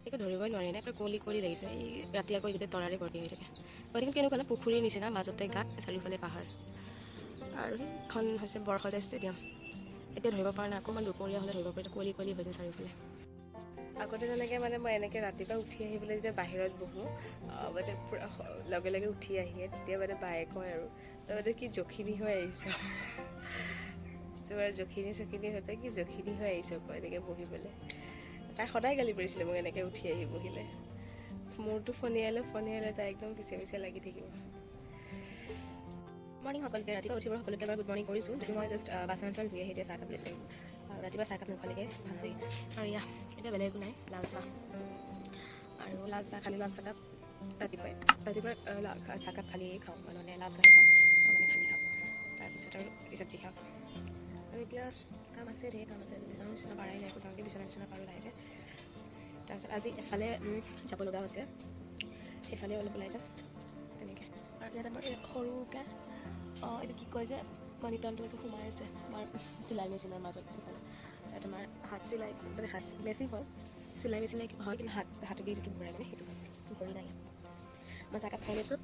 একো ধৰিবই নোৱাৰি নে, কলি কলি লাগিছে। এই ৰাতি আকৌ গোটেই তৰাৰে ভৰ্তি হৈ থাকে। গতিকে কেনেকুৱা পুখুৰীৰ নিচিনা, মাজতে গাঁত, চাৰিওফালে পাহাৰ। আৰু সেইখন হৈছে বৰসজাই ষ্টেডিয়াম। এতিয়া ধৰিব পৰা নাই, অকণমান দুপৰীয়া হ'লে ধৰিব পাৰি, কলি কলি হৈছে চাৰিওফালে। আগতে যেনেকৈ মানে মই এনেকৈ ৰাতিপুৱা উঠি আহি পেলাই যেতিয়া বাহিৰত বহোঁ, মানে পূৰা লগে লগে উঠি আহিয়ে তেতিয়া মানে বায়ে কয় আৰু তই মানে কি জখিনী হৈ আহিছ, তোমাৰ জখিনী চখিনী হৈ তই কি জখিনী হৈ আহিছ, কয় এনেকৈ বহিবলৈ। তাই সদায় গালি পাৰিছিলে মোক এনেকৈ উঠি আহি বহিলে। মূৰটো ফনিয়ালে তাই একদম পিছে পিছে লাগি থাকিব। মৰ্ণিং সকলোকে, ৰাতিপুৱা উঠিব সকলোকে এবাৰ গুড মৰ্ণিং কৰিছোঁ। যদি মই জাষ্ট বাচন চাচন ধুই আহি এতিয়া চাহ কাপ লৈছোঁ আৰু ৰাতিপুৱা চাহ কাপ নোখোৱালৈকে ভাল লাগে। আৰু এতিয়া বেলেগ একো নাই, লাল চাহ আৰু লাল চাহ খালী লাল চাহকাপ ৰাতিপুৱাই চাহকাপ খালী খাওঁ, মানে লাল চাহেই খাওঁ মানে খালী খাওঁ। তাৰপিছত আৰু পিছত যি খাওঁ। আৰু এতিয়া কাম আছে, ঢেৰ কাম আছে। বিচনা নিচিনা পাৰাই নাই, যাওঁতে বিচনা পাৰোঁ লাহেকৈ। তাৰপিছত আজি এফালে যাব লগা হৈছে, সেইফালে অলপ ওলাই যাম তেনেকৈ। আৰু ইয়াত আমাৰ সৰুকৈ এইটো কি কয় যে মানি প্লাণ্টটো আছে, সোমাই আছে আমাৰ চিলাই মেচিনৰ মাজত। সেইফালে তাত আমাৰ হাত চিলাই, মানে হাত মেচিন হয়, চিলাই মেচিনে হয়, কিন্তু হাতেদি যিটো ঘূৰাই মানে সেইটো ঘূৰি নাই। মই চাহকাপ খাই লৈছোঁ।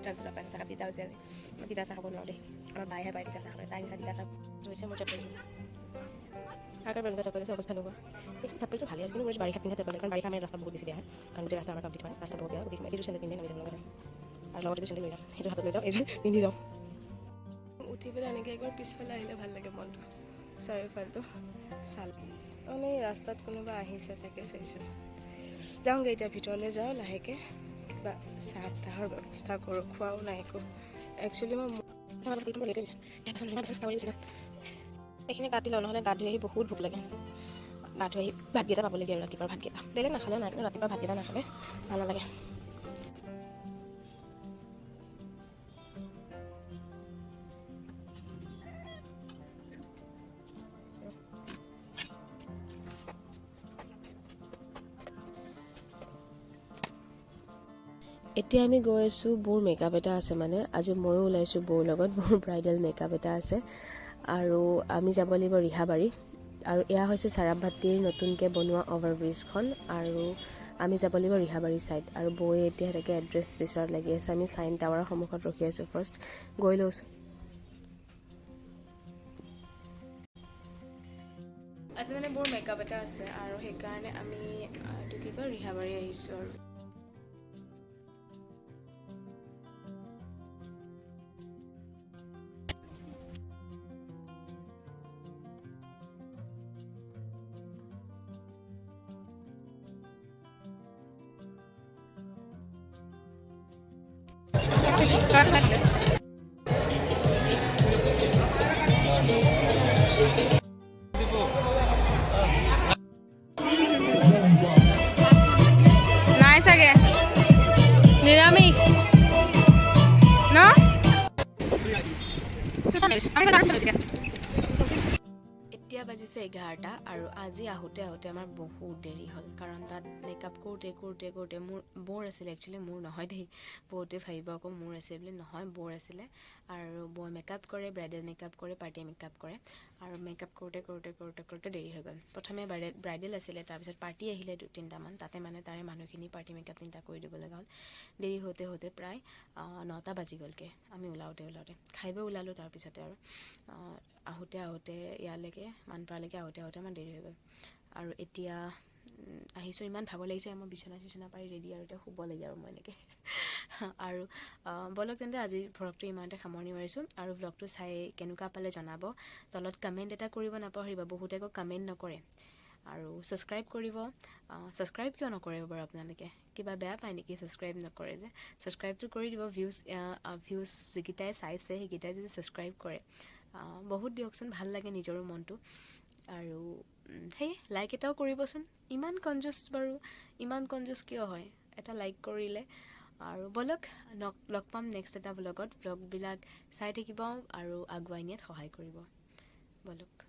তাৰপিছত চাহকাপ তিতা হৈছে আজি, মই তিতা চাহ খাব নোৱাৰোঁ দেই। আমাৰ বাইহে পায় তিতা চাহ খাবলৈ, তাই তিতা চাহ হৈছে। মোৰ চেপেল চাহকাপ এনেকুৱা চেপেল অৱস্থা লগা। এই চেপেলটো ভালে আছে, কিন্তু মোৰ বাৰিষা পিন্ধা চেপেল, কাৰণ বাৰিষা আমাৰ ৰাস্তা বহুত বেছি বেয়া হয়, কাৰণ গোটেই ৰাস্তা আমাৰ কাম দি থোৱা ৰাস্তা বহুত বেয়া। গতিকে এইযোৰ চেণ্ডেল পিন্ধি নামি যাব লগা হয়। আৰু লগতে চেণ্ডেল লৈ যাওঁ, সেইটো হাতত লৈ যাওঁ, এইযোৰ পিন্ধি যাওঁ। উঠি পেলাই এনেকৈ একবাৰ পিছফালে আহিলে ভাল লাগে মনটো, চাৰিওফালটো চাল। মানে এই ৰাস্তাত কোনোবা আহিছে তাকে চাইছোঁ। যাওঁগৈ এতিয়া, ভিতৰলৈ যাওঁ লাহেকৈ, কিবা চাহ তাহৰ ব্যৱস্থা কৰোঁ। খোৱাও নাই একো একচুৱেলি। মই এইখিনি কাটি লওঁ, নহ'লে গা ধুই আহি বহুত ভোক লাগে। গা ধুই আহি ভাতকেইটা পাবলগীয়া আৰু ৰাতিপুৱাৰ ভাতকেইটা। বেলেগ নাখালে নাই, কিন্তু ৰাতিপুৱা ভাতকেইটা নাখালে ভাল নালাগে। এতিয়া আমি গৈ আছোঁ, বৌৰ মেকআপ এটা আছে, মানে আজি ময়ো ওলাইছোঁ বৌৰ লগত। বৌৰ ব্ৰাইডেল মেকআপ এটা আছে আৰু আমি যাব লাগিব ৰিহাবাৰী। আৰু এয়া হৈছে চাৰাপভাটিৰ নতুনকৈ বনোৱা অভাৰব্ৰিজখন, আৰু আমি যাব লাগিব ৰিহাবাৰী ছাইড। আৰু বৌয়ে এতিয়া তাকে এড্ৰেছ বিচৰাত লাগি আছে। আমি চাইন টাৱাৰৰ সন্মুখত ৰখি আছোঁ, ফাৰ্ষ্ট গৈ লৈছোঁ। আজি মানে বৌৰ মেকআপ এটা আছে, আৰু সেইকাৰণে আমি এইটো কি কয় ৰিহাবাৰী আহিছোঁ। আৰু নাই চাগে নিৰামিষ ন। এতিয়া বাজিছে 11টা, আৰু আজি আহোঁতে আমাৰ বহুত দেৰি হ'ল, কাৰণ তাত মেকআপ কৰোঁতে মোৰ বৌৰ আছিলে। একচুৱেলি মোৰ নহয় দেই, বহুতে ভাবিব আকৌ মোৰ আছে বুলি। নহয়, বৌৰ আছিলে। আৰু বৌ মেকআপ কৰে, ব্ৰাইডেল মেকআপ কৰে, পাৰ্টি মেকআপ কৰে। আৰু মেকআপ কৰোঁতে দেৰি হৈ গ'ল। প্ৰথমে ব্ৰাইডেল আছিলে, তাৰপিছত পাৰ্টি আহিলে 2-3টামান, তাতে মানে তাৰে মানুহখিনি পাৰ্টি মেকআপ 3টা কৰি দিব লগা হ'ল। দেৰি হওঁতে প্ৰায় 9টা বাজি গ'লগৈ আমি ওলাওঁতে। খাই বৈ ওলালোঁ। তাৰপিছতে আৰু আহোঁতে ইয়ালৈকে মানপাৰালৈকে আহোঁতে আমাৰ দেৰি হৈ গ'ল। আৰু এতিয়া আহিছোঁ, ইমান ভাগৰ লাগিছে। মই বিচনা পাৰি ৰেডি, আৰু এতিয়া শুব লাগে আৰু মই এনেকৈ। আৰু বলক তেন্তে আজিৰ ভ্লগটো ইমানতে সামৰণি মাৰিছোঁ। আৰু ভ্লগটো চাই কেনেকুৱা পালে জনাব, তলত কমেণ্ট এটা কৰিব নাপাহৰিব। বহুতে আকৌ কমেণ্ট নকৰে। আৰু ছাবস্ক্ৰাইব কৰিব। ছাবস্ক্ৰাইব কিয় নকৰে বাৰু আপোনালোকে? কিবা বেয়া পায় নেকি ছাবস্ক্ৰাইব নকৰে যে? ছাবস্ক্ৰাইবটো কৰি দিব। ভিউজ যিকেইটাই চাইছে সেইকেইটাই যদি ছাবস্ক্ৰাইব কৰে, বহুত দিয়কচোন, ভাল লাগে নিজৰো মনটো। আৰু সেই লাইক এটাও কৰিবচোন। ইমান কনজুচ বাৰু, ইমান কনজুচ কিয় হয়? এটা লাইক কৰিলে। আৰু বলক লগ পাম নেক্সট এটা ভ্লগত। ভ্লগবিলাক চাই থাকিব আৰু আগুৱাই নিয়াত সহায় কৰিব। বলক।